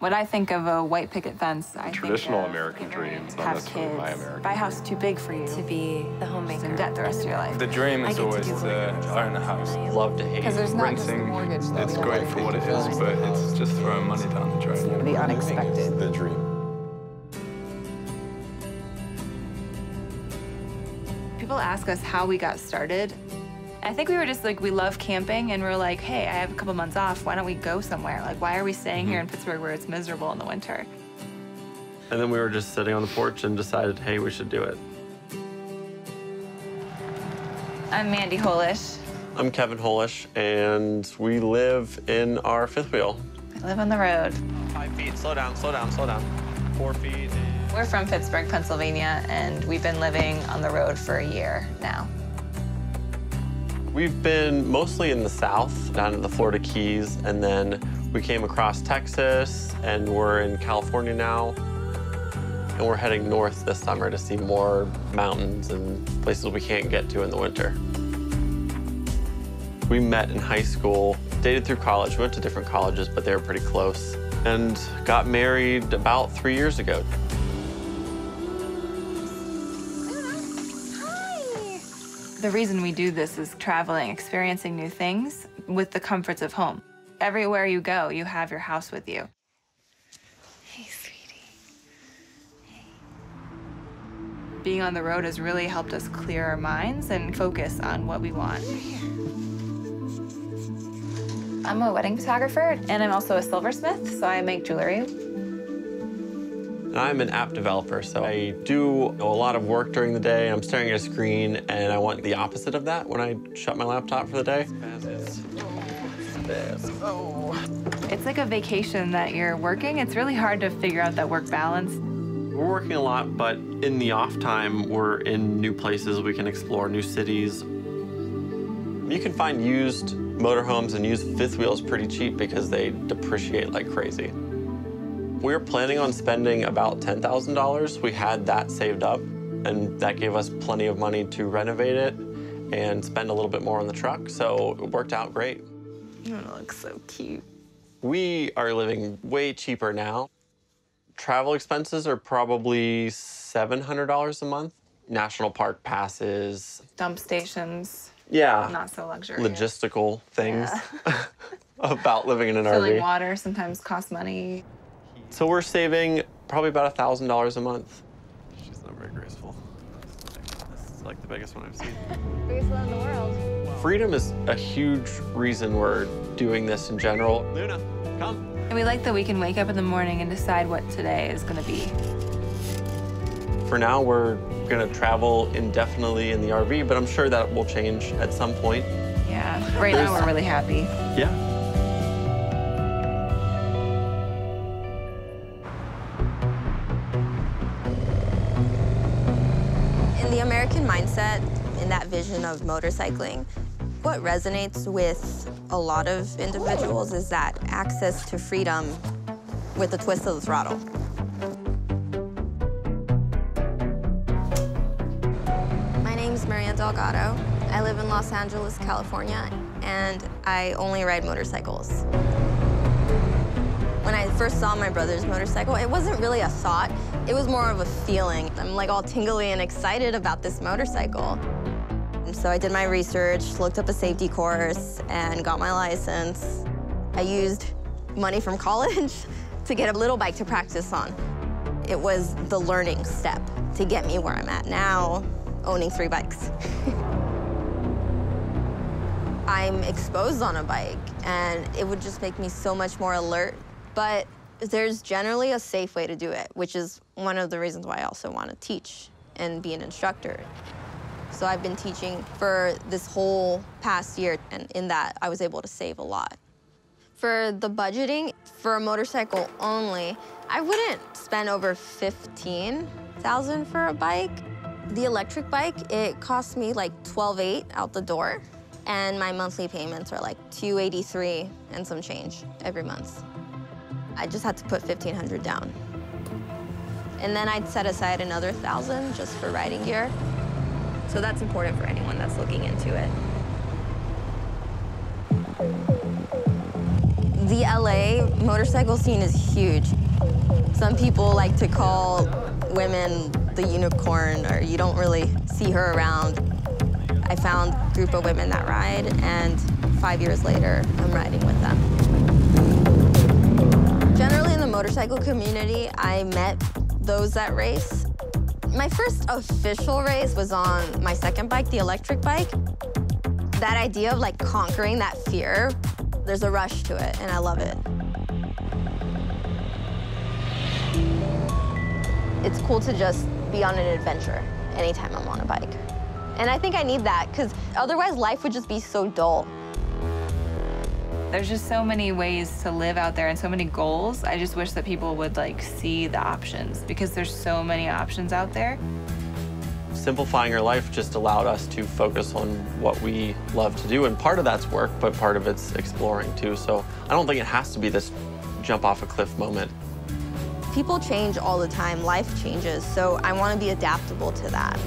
When I think of a white picket fence, I traditional think American dreams, not have necessarily kids, my American. buy a house too big for you To be the homemaker. in debt the rest of your life. The dream is always to own a house. Love to hate. Because there's not just the Renting, mortgage, though. it's great for what it is, but it's just throwing money down the drain. The unexpected. The dream. People ask us how we got started. I think we were just like, we love camping, and we're like, hey, I have a couple months off. Why don't we go somewhere? Like, why are we staying here in Pittsburgh where it's miserable in the winter? And then we were just sitting on the porch and decided, hey, we should do it. I'm Mandy Holish. I'm Kevin Holish, and we live in our fifth wheel. I live on the road. 5 feet, slow down, slow down, slow down. 4 feet. We're from Pittsburgh, Pennsylvania, and we've been living on the road for a year now. We've been mostly in the South, down in the Florida Keys, and then we came across Texas, and we're in California now. And we're heading north this summer to see more mountains and places we can't get to in the winter. We met in high school, dated through college. We went to different colleges, but they were pretty close, and got married about 3 years ago. The reason we do this is traveling, experiencing new things with the comforts of home. Everywhere you go, you have your house with you. Hey, sweetie. Hey. Being on the road has really helped us clear our minds and focus on what we want. I'm a wedding photographer, and I'm also a silversmith, so I make jewelry. I'm an app developer, so I do a lot of work during the day. I'm staring at a screen, and I want the opposite of that when I shut my laptop for the day. It's like a vacation that you're working. It's really hard to figure out that work balance. We're working a lot, but in the off time, we're in new places. We can explore new cities. You can find used motorhomes and used fifth wheels pretty cheap because they depreciate like crazy. We were planning on spending about $10,000. We had that saved up, and that gave us plenty of money to renovate it and spend a little bit more on the truck, so it worked out great. Oh, it looks so cute. We are living way cheaper now. Travel expenses are probably $700 a month. National park passes. Dump stations. Yeah. Not so luxurious. Logistical things Yeah. about living in an Filling RV. water sometimes costs money. So we're saving probably about $1,000 a month. She's not very graceful. This is like the biggest one I've seen. Biggest one in the world. Freedom is a huge reason we're doing this in general. Luna, come. And we like that we can wake up in the morning and decide what today is going to be. For now, we're gonna travel indefinitely in the RV, but I'm sure that will change at some point. Yeah, right now we're really happy. Yeah. In the American mindset, in that vision of motorcycling, what resonates with a lot of individuals is that access to freedom with a twist of the throttle. My name's Marianne Delgado. I live in Los Angeles, California, and I only ride motorcycles. When I first saw my brother's motorcycle, it wasn't really a thought. It was more of a feeling. I'm like all tingly and excited about this motorcycle. And so I did my research, looked up a safety course, and got my license. I used money from college to get a little bike to practice on. It was the learning step to get me where I'm at now, owning 3 bikes. I'm exposed on a bike, and it would just make me so much more alert. But there's generally a safe way to do it, which is one of the reasons why I also want to teach and be an instructor. So I've been teaching for this whole past year, and in that, I was able to save a lot. For the budgeting, for a motorcycle only, I wouldn't spend over $15,000 for a bike. The electric bike, it cost me like $12,800 out the door, and my monthly payments are like $283 and some change every month. I just had to put $1,500 down. And then I'd set aside another $1,000 just for riding gear. So that's important for anyone that's looking into it. The LA motorcycle scene is huge. Some people like to call women the unicorn, or you don't really see her around. I found a group of women that ride, and 5 years later, I'm riding with them. Generally in the motorcycle community, I met those that race. My first official race was on my second bike, the electric bike. That idea of like conquering that fear, there's a rush to it, and I love it. It's cool to just be on an adventure anytime I'm on a bike. And I think I need that, because otherwise life would just be so dull. There's just so many ways to live out there and so many goals. I just wish that people would like see the options, because there's so many options out there. Simplifying our life just allowed us to focus on what we love to do, and part of that's work, but part of it's exploring too. So I don't think it has to be this jump off a cliff moment. People change all the time, life changes, so I want to be adaptable to that.